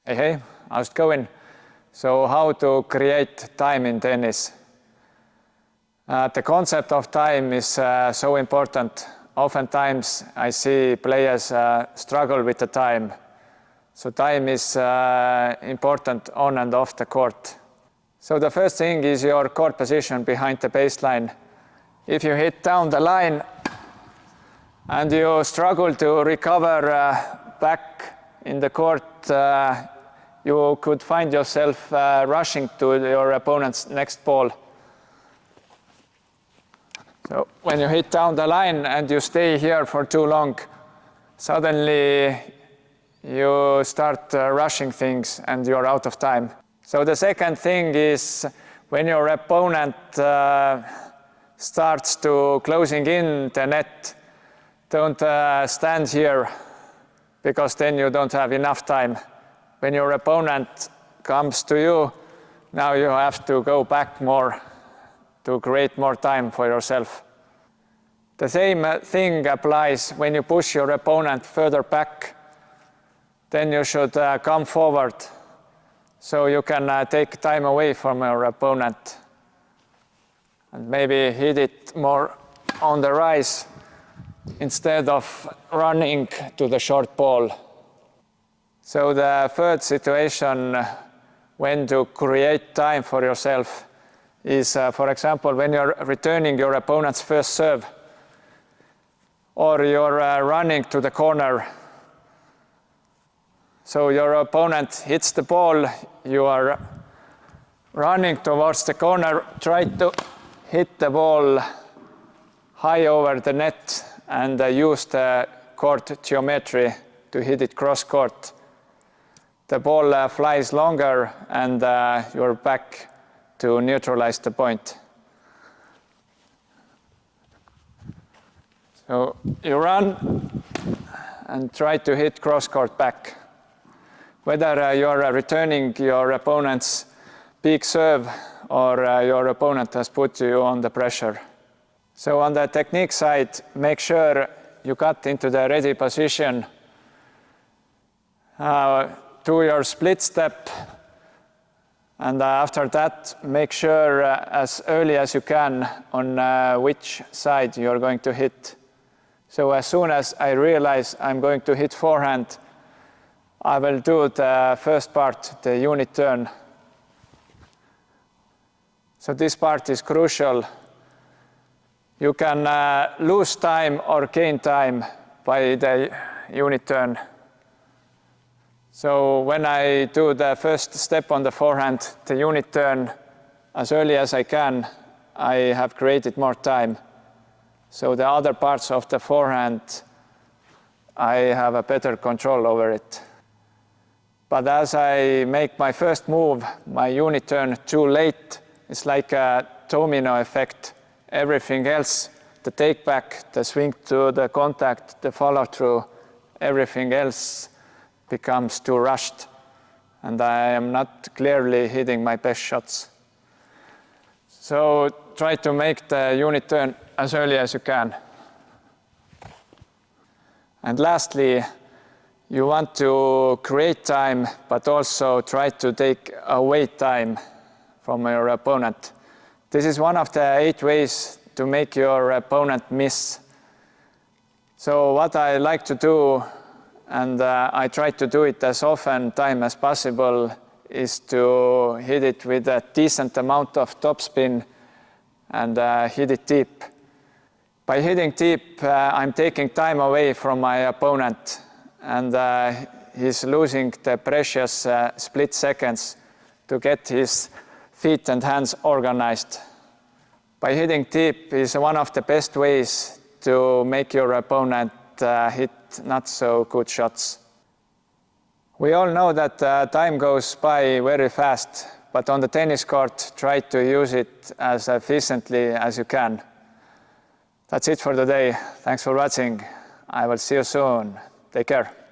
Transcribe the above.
Hey, how's it going? So how to create time in tennis? The concept of time is so important. Oftentimes I see players struggle with the time. So time is important on and off the court. So the first thing is your court position behind the baseline. If you hit down the line and you struggle to recover back in the court, you could find yourself rushing to your opponent's next ball. So when you hit down the line and you stay here for too long, suddenly you start rushing things and you're out of time. So the second thing is when your opponent starts to closing in the net, don't stand here, because then you don't have enough time. When your opponent comes to you, now you have to go back more to create more time for yourself. The same thing applies when you push your opponent further back. Then you should come forward so you can take time away from your opponent and maybe hit it more on the rise instead of running to the short ball. So the third situation when to create time for yourself is, for example, when you're returning your opponent's first serve or you're running to the corner. So your opponent hits the ball, you are running towards the corner, try to hit the ball high over the net and use the court geometry to hit it cross court. The ball flies longer and you're back to neutralize the point. So you run and try to hit cross court back. Whether you're returning your opponent's big serve or your opponent has put you on the pressure. So on the technique side, make sure you got into the ready position. Do your split step, and after that make sure as early as you can on which side you're going to hit. So as soon as I realize I'm going to hit forehand, I will do the first part, the unit turn. So this part is crucial. You can lose time or gain time by the unit turn. So when I do the first step on the forehand, the unit turn, as early as I can, I have created more time. So the other parts of the forehand, I have a better control over it. But as I make my first move, my unit turn too late, it's like a domino effect. Everything else, the take back, the swing to the contact, the follow through, everything else becomes too rushed, and I am not clearly hitting my best shots. So try to make the unit turn as early as you can. And lastly, you want to create time, but also try to take away time from your opponent. This is one of the 8 ways to make your opponent miss. So what I like to do, and I try to do it as often time as possible, is to hit it with a decent amount of topspin and hit it deep. By hitting deep, I'm taking time away from my opponent, and he's losing the precious split seconds to get his feet and hands organized. By hitting deep is one of the best ways to make your opponent hit not so good shots. We all know that time goes by very fast, but on the tennis court, try to use it as efficiently as you can. That's it for today. Thanks for watching. I will see you soon. Take care.